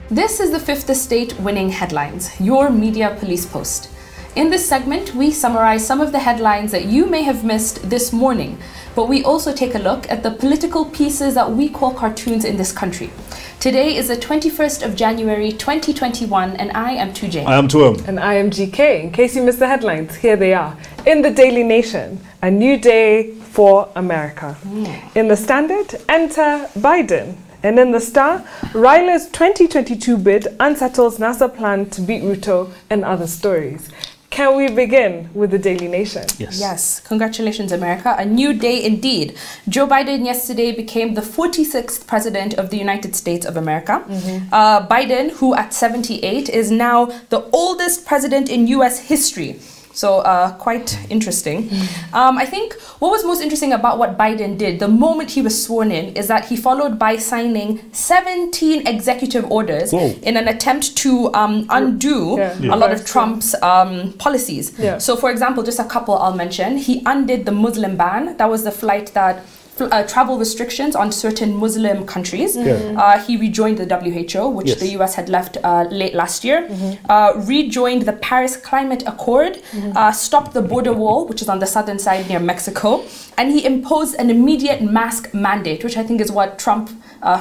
This is the Fifth Estate Winning Headlines, your media police post. In this segment, we summarize some of the headlines that you may have missed this morning, but we also take a look at the political pieces that we call cartoons in this country. Today is the 21st of January 2021, and I am 2J. I am 2M. And I am GK. In case you missed the headlines, here they are. In the Daily Nation, a new day for America. In the Standard, enter Biden. And in the Star, Ryla's 2022 bid unsettles NASA plan to beat RUTO and other stories. Can we begin with the Daily Nation? Yes. Yes. Congratulations, America. A new day indeed. Joe Biden yesterday became the 46th president of the United States of America. Biden, who at 78 is now the oldest president in U.S. history. So quite interesting. I think what was most interesting about what Biden did the moment he was sworn in is that he followed by signing 17 executive orders in an attempt to undo a lot of Trump's policies. So for example, just a couple I'll mention. He undid the Muslim ban. That was the flight that travel restrictions on certain Muslim countries. He rejoined the WHO, which the US had left late last year, rejoined the Paris Climate Accord, stopped the border wall, which is on the southern side near Mexico, and he imposed an immediate mask mandate, which I think is what Trump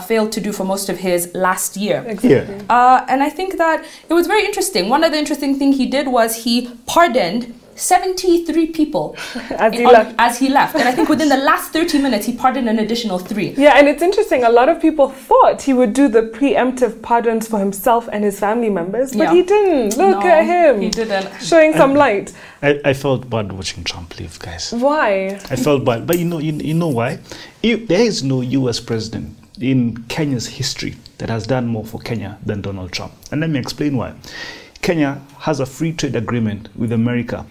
failed to do for most of his last year. And I think that it was very interesting. One of the interesting things he did was he pardoned 73 people as he left. And I think within the last 30 minutes, he pardoned an additional 3. Yeah, and it's interesting. A lot of people thought he would do the preemptive pardons for himself and his family members, but he didn't. Look at him. He didn't. Showing some light. I felt bad watching Trump leave, guys. Why? I felt bad. But you know why? There is no US president in Kenya's history that has done more for Kenya than Donald Trump. And let me explain why. Kenya has a free trade agreement with America.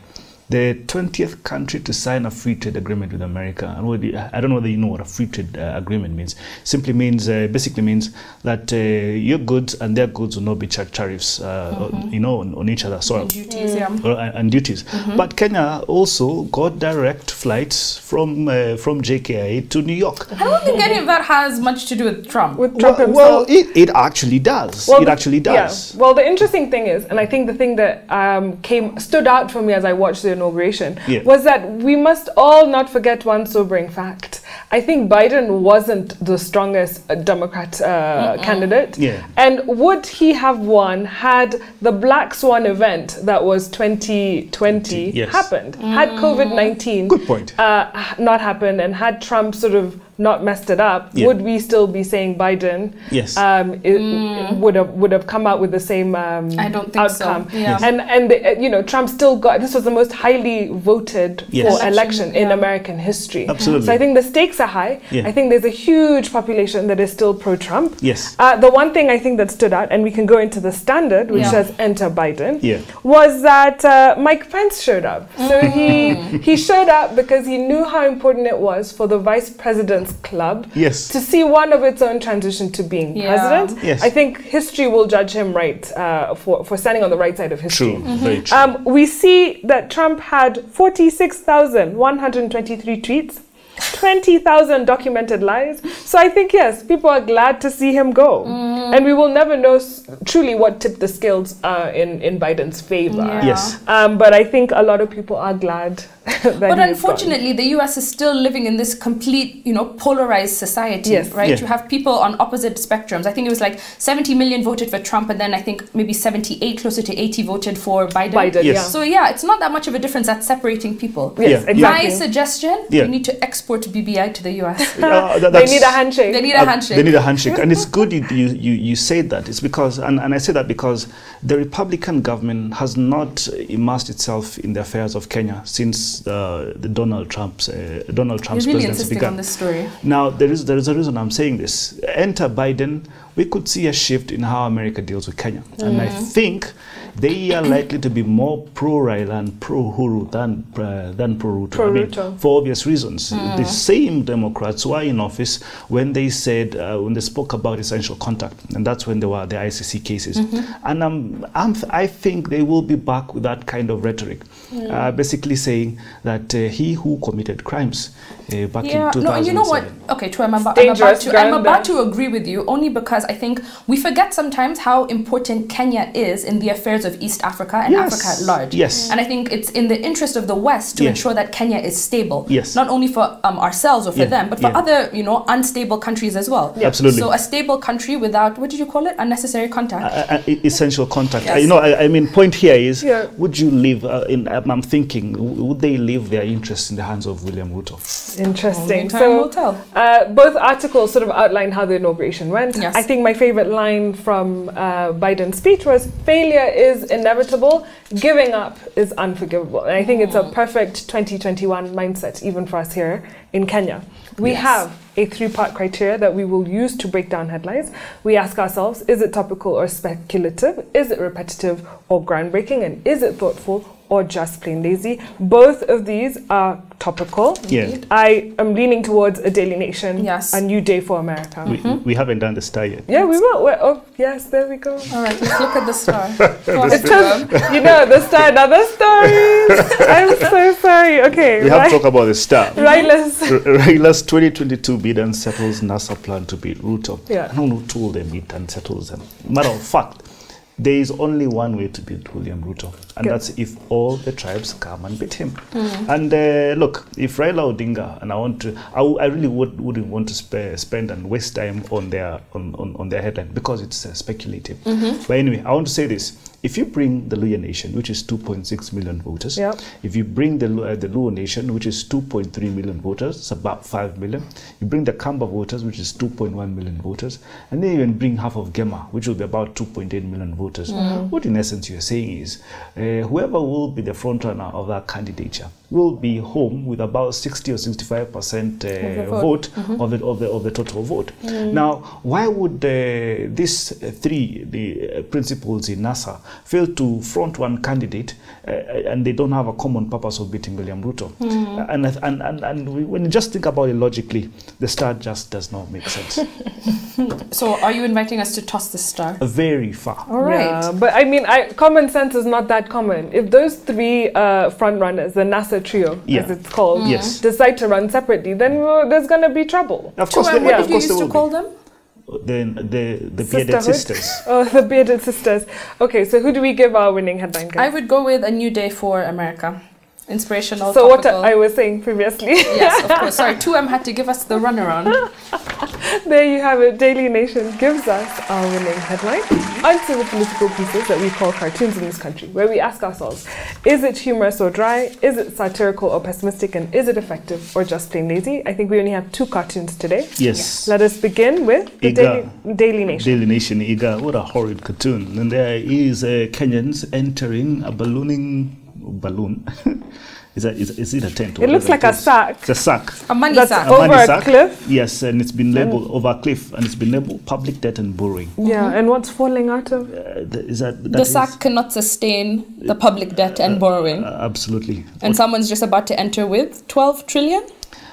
The 20th country to sign a free trade agreement with America. And I don't know whether you know what a free trade agreement means. Simply means, basically means that your goods and their goods will not be charged tariffs, on each other. So and duties, and duties. But Kenya also got direct flights from JKIA to New York. I don't think any of that has much to do with Trump. With Trump himself. Well, it actually does. Well, it actually does. Yeah. Well, the interesting thing is, and I think the thing that stood out for me as I watched the inauguration was that we must all not forget one sobering fact. I think Biden wasn't the strongest Democrat candidate. And would he have won had the Black Swan event that was 2020 happened? Had COVID-19 not happened, and had Trump sort of not messed it up, would we still be saying Biden would have come out with the same I don't think outcome? So. Yeah. And Trump still got, this was the most highly voted for election in American history. Absolutely. So I think the stakes are high. I think there's a huge population that is still pro-Trump. The one thing I think that stood out, and we can go into the Standard, which says enter Biden, was that Mike Pence showed up. So he showed up because he knew how important it was for the Vice President's Club to see one of its own transition to being president. I think history will judge him right for standing on the right side of history. Very true. We see that Trump had 46,123 tweets, 20,000 documented lies. So I think, yes, people are glad to see him go. And we will never know truly what tipped the scales in Biden's favor. But I think a lot of people are glad that But unfortunately, the US is still living in this complete, polarized society, right? You have people on opposite spectrums. I think it was like 70 million voted for Trump, and then I think maybe 78, closer to 80 voted for Biden. So it's not that much of a difference that's separating people. My suggestion, we need to export BBI to the US. They need a handshake. They need a handshake. They need a handshake. And it's good you said that. It's because, and I say that because the Republican government has not immersed itself in the affairs of Kenya since the Donald Trump's presidency began. On this story. Now there is a reason I'm saying this. Enter Biden, we could see a shift in how America deals with Kenya, and I think they are likely to be more pro-Raila and pro-Huru than pro-Ruto. I mean, for obvious reasons. The same Democrats who are in office when they said, when they spoke about essential contact, and that's when there were the ICC cases. And I think they will be back with that kind of rhetoric, basically saying that he who committed crimes back in 2007. No, you know what? Okay, Troy, I'm about to agree with you, only because I think we forget sometimes how important Kenya is in the affairs of East Africa and Africa at large. Yes. And I think it's in the interest of the West to ensure that Kenya is stable. Yes. Not only for ourselves or for them, but for other, unstable countries as well. Absolutely. So a stable country without, what did you call it? Unnecessary contact. Essential contact. Yes. I mean, point here is, would you leave, I'm thinking, would they leave their interests in the hands of William Ruto? Interesting. So both articles sort of outline how the inauguration went. Yes. I think my favorite line from Biden's speech was, failure is inevitable, giving up is unforgivable. And I think it's a perfect 2021 mindset, even for us here in Kenya. We have a three-part criteria that we will use to break down headlines. We ask ourselves, is it topical or speculative? Is it repetitive or groundbreaking? And is it thoughtful or just plain lazy? Both of these are topical. Yeah. I am leaning towards a Daily Nation, a new day for America. We haven't done the star yet. Yeah, we will. Oh, yes, there we go. All right, let's look at the star. The star, another story. I'm so sorry. Okay. We have to talk about the star. Raila's 2022 bid and settles NASA plan to beat RUTO. Yeah. I don't know who told them it and settles them. Matter of fact, there is only one way to beat William Ruto, and that's if all the tribes come and beat him. And look, if Raila Odinga, and I really wouldn't want to spend and waste time on their headline because it's speculative. But anyway, I want to say this. If you bring the Luya Nation, which is 2.6 million voters, if you bring the Luo Nation, which is 2.3 million voters, it's about 5 million. You bring the Kamba voters, which is 2.1 million voters, and then you even bring half of Gema, which will be about 2.8 million voters. What in essence you're saying is, whoever will be the frontrunner of that candidature will be home with about 60 or 65% vote of the total vote. Now, why would these the principals in NASA fail to front one candidate and they don't have a common purpose of beating William Ruto? And when you just think about it logically, the star just does not make sense. So are you inviting us to toss the star? Very far. All right. Yeah, but I mean, common sense is not that common. If those three front runners, the NASA trio, as it's called, decide to run separately, then there's going to be trouble. Of course, what did you used to call them? The bearded sisters. Oh, the bearded sisters. Okay, so who do we give our winning headline, guys? I would go with A New Day for America. Inspirational. So topical. What I was saying previously. Yes, of course. Sorry, 2M had to give us the runaround. There you have it. Daily Nation gives us our winning headline. Answer the political pieces that we call cartoons in this country, where we ask ourselves, is it humorous or dry? Is it satirical or pessimistic? And is it effective or just plain lazy? I think we only have 2 cartoons today. Yes. Let us begin with the Daily Nation. Daily Nation, Iga, what a horrid cartoon. And there is Kenyans entering a balloon. Is it a tent? It looks like a sack. It's a sack. A money That's sack. over a cliff. Yes, and it's been labeled over a cliff, and it's been labeled public debt and borrowing. Yeah, and what's falling out of? The sack cannot sustain the public debt and borrowing. Absolutely. And someone's just about to enter with 12 trillion?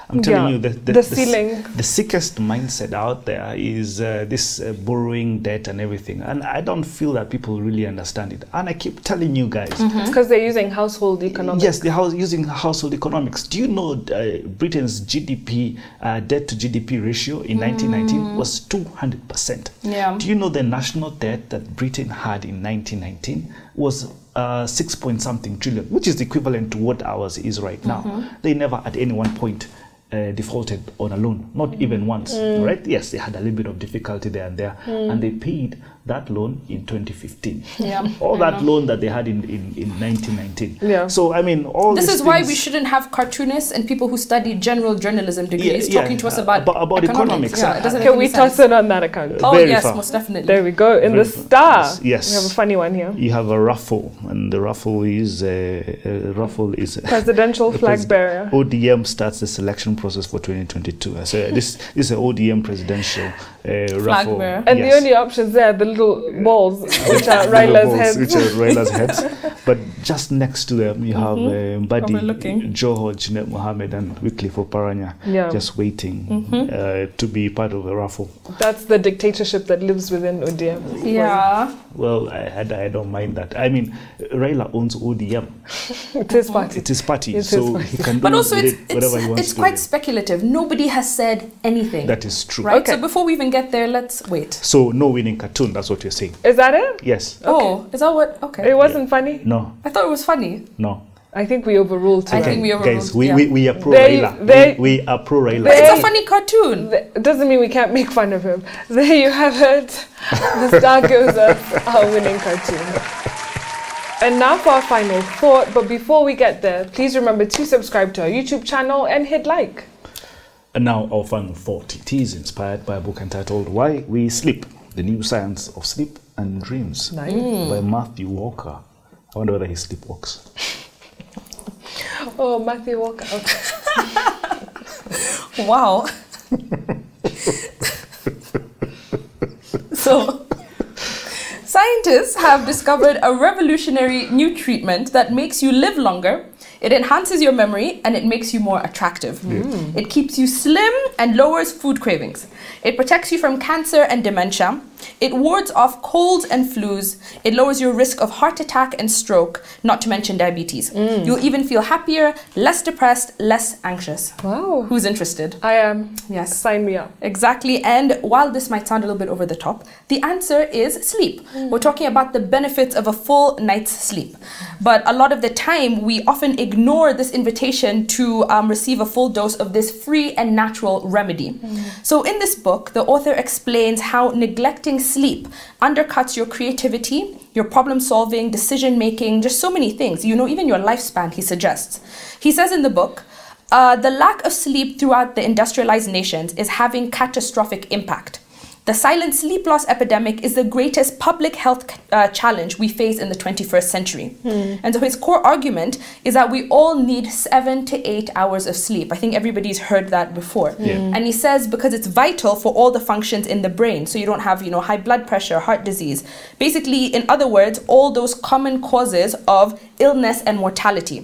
I'm telling you, the ceiling. The sickest mindset out there is this borrowing debt and everything. And I don't feel that people really understand it. And I keep telling you guys. It's because they're using household economics. Yes, they're using household economics. Do you know Britain's GDP, debt to GDP ratio in 1919 was 200%? Yeah. Do you know the national debt that Britain had in 1919 was 6-point-something trillion, which is equivalent to what ours is right now? They never at any one point defaulted on a loan, not even once, right? Yes, they had a little bit of difficulty there and there, and they paid that loan in 2015. Yeah, all that loan that they had in 1919. Yeah. So, I mean, all this is why we shouldn't have cartoonists and people who study general journalism degrees talking to us about economics. Yeah, can we toss it on that account? Oh, yes, most definitely. There we go. In the star. Yes. We have a funny one here. You have a ruffle, and the ruffle is presidential flag bearer. ODM starts the selection process for 2022. So this is an ODM presidential raffle. And the only options there are the little balls, which are Raila's heads. Which are Raila's heads. But just next to them, you have Mbadi, Joho, Jeanette Mohammed, and Wycliffe Oparanya just waiting to be part of the raffle. That's the dictatorship that lives within ODM. Yeah. Well, I don't mind that. I mean, Raila owns ODM. It's his party. It's his party, so he can do whatever he wants. It's quite speculative. Nobody has said anything. That is true. Right? Okay. So before we even get there, let's wait. So no winning cartoon, that's what you're saying. Is that it? Yes. Okay. Oh, is that what? Okay. It wasn't funny? No. I thought it was funny. No. I think we overruled too. I think we overruled. Guys, we are pro Raila. We are pro Raila. It's a funny cartoon. It doesn't mean we can't make fun of him. There you have it. The star goes up, our winning cartoon. And now for our final thought. But before we get there, please remember to subscribe to our YouTube channel and hit like. And now our final thought. It is inspired by a book entitled Why We Sleep, The New Science of Sleep and Dreams by Matthew Walker. I wonder whether he sleepwalks. Oh, Matthew Walker. Okay. Wow. So, scientists have discovered a revolutionary new treatment that makes you live longer. It enhances your memory and it makes you more attractive. It keeps you slim and lowers food cravings. It protects you from cancer and dementia. It wards off colds and flus. It lowers your risk of heart attack and stroke, not to mention diabetes. You'll even feel happier, less depressed, less anxious. Wow. Who's interested? I am. Yes. Sign me up. Exactly. And while this might sound a little bit over the top, the answer is sleep. We're talking about the benefits of a full night's sleep. But a lot of the time, we often ignore this invitation to receive a full dose of this free and natural remedy. So in this book, the author explains how neglecting sleep undercuts your creativity, your problem solving, decision making, just so many things, you know, even your lifespan, he suggests. He says in the book, the lack of sleep throughout the industrialized nations is having catastrophic impact. The silent sleep loss epidemic is the greatest public health challenge we face in the 21st century. And so his core argument is that we all need 7 to 8 hours of sleep. I think everybody's heard that before. And he says because it's vital for all the functions in the brain. So you don't have, you know, high blood pressure, heart disease. Basically, in other words, all those common causes of illness and mortality.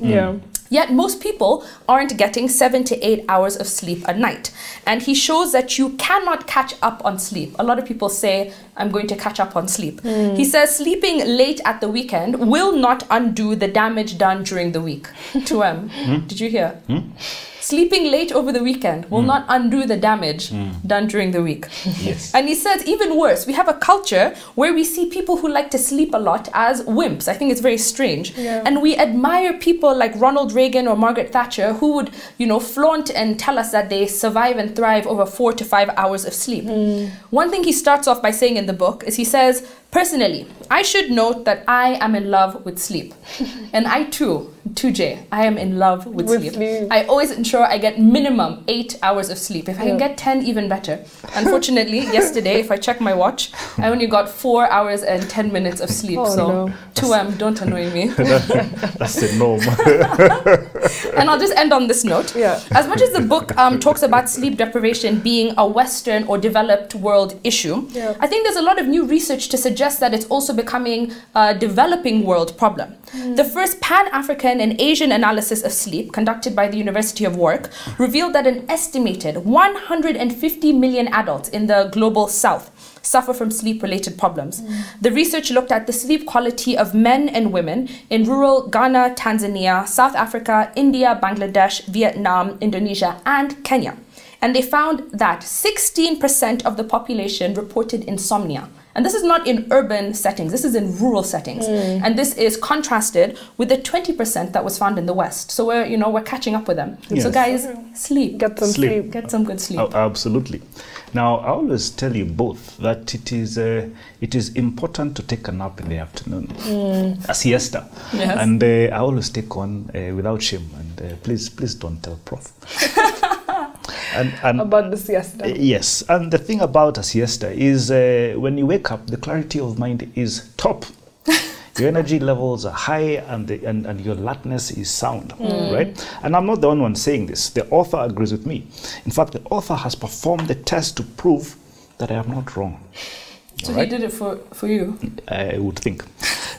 Yet most people aren't getting 7 to 8 hours of sleep a night. And he shows that you cannot catch up on sleep. A lot of people say, I'm going to catch up on sleep. He says sleeping late at the weekend will not undo the damage done during the week. 2M, did you hear? Sleeping late over the weekend will not undo the damage done during the week. And he says, even worse, we have a culture where we see people who like to sleep a lot as wimps. I think it's very strange. And we admire people like Ronald Reagan or Margaret Thatcher who would, you know, flaunt and tell us that they survive and thrive over 4 to 5 hours of sleep. One thing he starts off by saying in the book is he says, personally, I should note that I am in love with sleep. And I too, 2J, I am in love with sleep. I always ensure I get minimum 8 hours of sleep. If I can get 10, even better. Unfortunately, yesterday, if I check my watch, I only got 4 hours and 10 minutes of sleep. So 2M, don't annoy me. That's the norm. And I'll just end on this note. As much as the book talks about sleep deprivation being a Western or developed world issue, I think there's a lot of new research to suggest that it's also becoming a developing world problem. The first Pan-African and Asian analysis of sleep, conducted by the University of Warwick, revealed that an estimated 150 million adults in the global South suffer from sleep-related problems. The research looked at the sleep quality of men and women in rural Ghana, Tanzania, South Africa, India, Bangladesh, Vietnam, Indonesia, and Kenya. And they found that 16% of the population reported insomnia. And this is not in urban settings, this is in rural settings. And this is contrasted with the 20% that was found in the West. So we're catching up with them. So guys, sleep. Get some sleep. Get some good sleep. Oh, absolutely. Now, I always tell you both that it is important to take a nap in the afternoon, a siesta. And I always take one without shame. And please don't tell Prof. And about the siesta. Yes, and the thing about a siesta is when you wake up, the clarity of mind is top. Your energy levels are high and your alertness is sound, right? And I'm not the only one saying this. The author agrees with me. In fact, the author has performed the test to prove that I am not wrong. So he did it for you? I would think.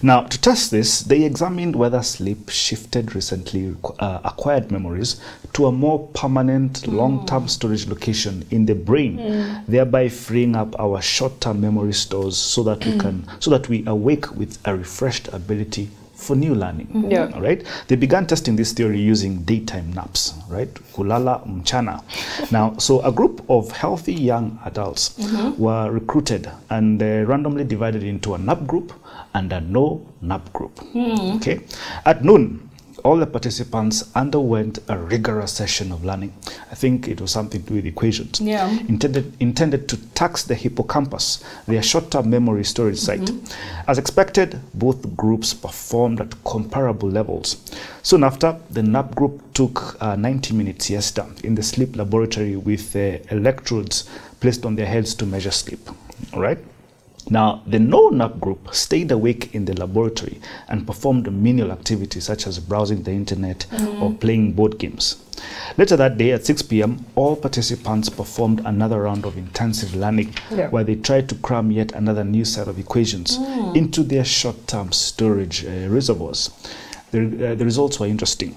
Now, to test this, they examined whether sleep shifted recently acquired memories to a more permanent long-term storage location in the brain, thereby freeing up our short-term memory stores so that we awake with a refreshed ability for new learning. All right. They began testing this theory using daytime naps, right? Kulala mchana. Now, so a group of healthy young adults were recruited and randomly divided into a nap group and a no nap group. Okay. At noon, all the participants underwent a rigorous session of learning. I think it was something to do with equations. Intended to tax the hippocampus, their short-term memory storage site. As expected, both groups performed at comparable levels. Soon after, the nap group took a 90-minute siesta in the sleep laboratory with electrodes placed on their heads to measure sleep. All right. Now, the no-nap group stayed awake in the laboratory and performed menial activities such as browsing the internet or playing board games. Later that day at 6 p.m., all participants performed another round of intensive learning where they tried to cram yet another new set of equations into their short-term storage reservoirs. The results were interesting.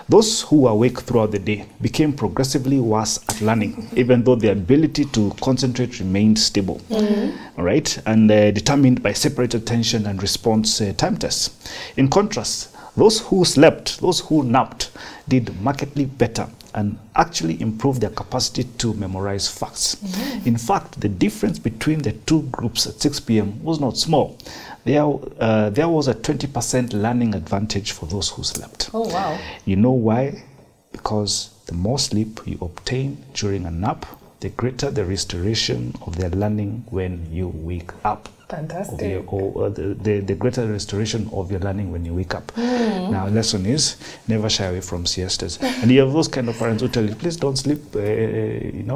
Those who were awake throughout the day became progressively worse at learning, even though their ability to concentrate remained stable, all right, and determined by separate attention and response time tests. In contrast, those who napped, did markedly better and actually improved their capacity to memorize facts. In fact, the difference between the two groups at 6 p.m. was not small. There was a 20% learning advantage for those who slept. Oh, wow. You know why? Because the more sleep you obtain during a nap, the greater the restoration of their learning when you wake up. Fantastic. The greater restoration of your learning when you wake up. Now, lesson is never shy away from siestas. And you have those kind of parents who tell you, please don't sleep, in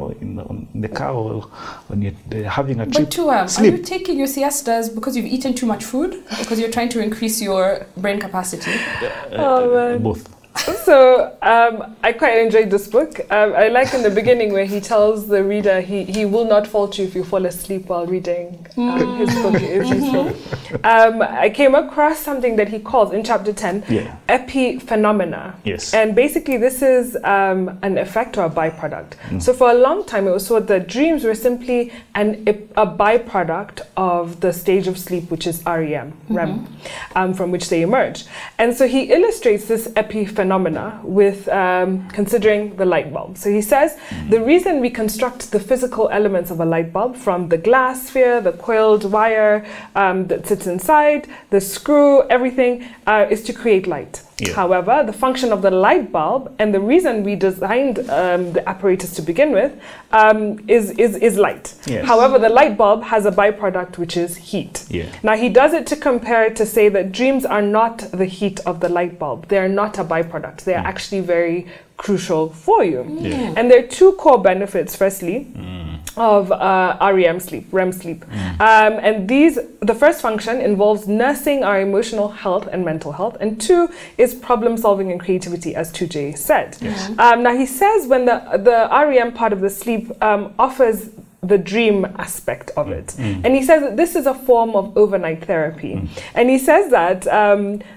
the car or when you're having a trip. But Tuam, are you taking your siestas because you've eaten too much food, or because you're trying to increase your brain capacity? Both. So I quite enjoyed this book. I like in the beginning where he tells the reader he will not fault you if you fall asleep while reading his book. I came across something that he calls in chapter 10 epiphenomena. Yes. And basically this is an effect or a byproduct. So for a long time it was thought that dreams were simply a byproduct of the stage of sleep, which is REM, from which they emerge. And so he illustrates this epiphenomena with considering the light bulb. So he says the reason we construct the physical elements of a light bulb, from the glass sphere, the coiled wire that sits inside, the screw, everything, is to create light. However, the function of the light bulb and the reason we designed the apparatus to begin with is light. However, the light bulb has a byproduct, which is heat. Now, he does it to compare to say that dreams are not the heat of the light bulb. They are not a byproduct. They are actually very crucial for you. And there are two core benefits, firstly, of REM sleep, REM sleep. And the first function involves nursing our emotional health and mental health, and two is problem solving and creativity, as Tujay said. Now he says when the REM part of the sleep offers the dream aspect of it. And he says that this is a form of overnight therapy. And he says that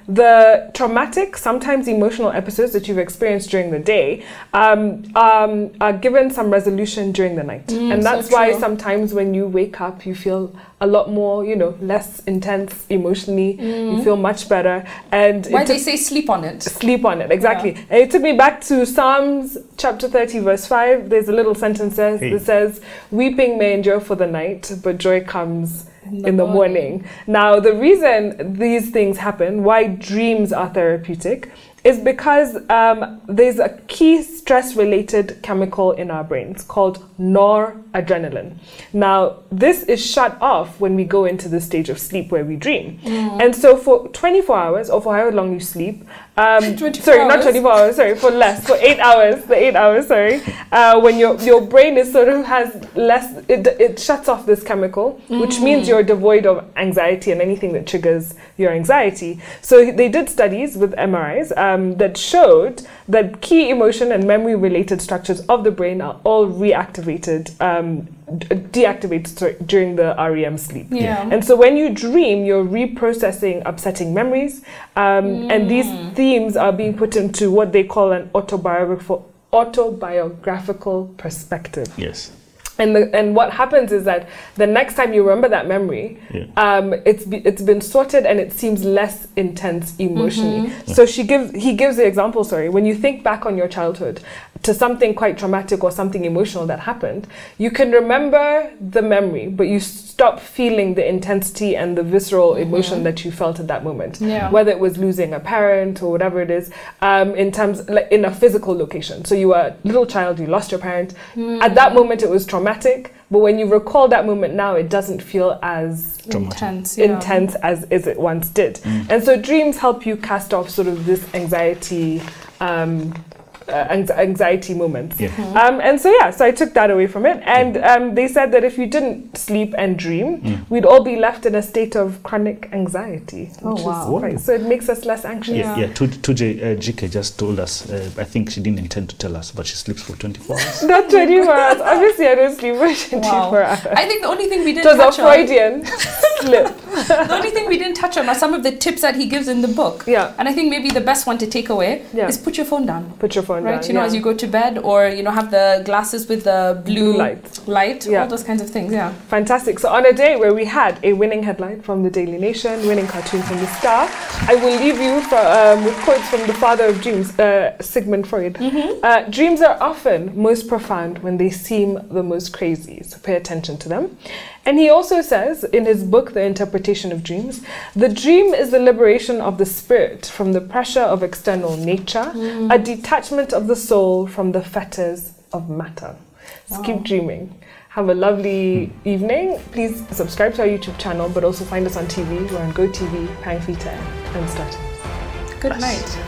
the traumatic, sometimes emotional episodes that you've experienced during the day are given some resolution during the night. And that's why sometimes when you wake up, you feel a lot more, less intense emotionally. You feel much better. And why they say sleep on it. Sleep on it, exactly. And it took me back to Psalms chapter 30, verse 5. There's a little sentence that says, weeping may endure for the night, but joy comes in the morning. Now, the reason these things happen, why dreams are therapeutic, is because there's a key stress-related chemical in our brains called noradrenaline. Now, this is shut off when we go into the stage of sleep where we dream. And so for 24 hours, or for however long you sleep, Sorry, not 24 hours, sorry, for less, for 8 hours, the 8 hours, sorry, when your brain is sort of has less, it shuts off this chemical, which means you're devoid of anxiety and anything that triggers your anxiety. So they did studies with MRIs that showed that key emotion and memory related structures of the brain are all reactivated, deactivated during the REM sleep. Yeah. And so when you dream, you're reprocessing upsetting memories, and these themes are being put into what they call an autobiographical perspective. Yes. And what happens is that the next time you remember that memory, it's been sorted and it seems less intense emotionally. So he gives the example, sorry, when you think back on your childhood to something quite traumatic or something emotional that happened, you can remember the memory, but you stop feeling the intensity and the visceral emotion that you felt at that moment. Yeah. Whether it was losing a parent or whatever it is, in terms, like in a physical location. So you were a little child, you lost your parent. At that moment it was traumatic, but when you recall that moment now, it doesn't feel as intense as it once did. And so dreams help you cast off sort of this anxiety moments. And so I took that away from it, and they said that if you didn't sleep and dream, we'd all be left in a state of chronic anxiety. So it makes us less anxious. Tuje GK just told us, I think she didn't intend to tell us, but she sleeps for 24 hours. Not 24 hours. Obviously I don't sleep for 24 hours. I think the only thing we didn't touch on, Freudian slip. The only thing we didn't touch on are some of the tips that he gives in the book. And I think maybe the best one to take away is put your phone down. Put your phone right, down, you know, as you go to bed, or you know, have the glasses with the blue light, all those kinds of things. Fantastic. So on a day where we had a winning headline from the Daily Nation, winning cartoon from the Star, I will leave you with quotes from the father of dreams, Sigmund Freud. Dreams are often most profound when they seem the most crazy, so pay attention to them. And he also says in his book, The Interpretation of Dreams, the dream is the liberation of the spirit from the pressure of external nature, a detachment of the soul from the fetters of matter. So keep dreaming. Have a lovely evening. Please subscribe to our YouTube channel, but also find us on TV. We're on GoTV, Pang Fita, and Starters. Good night.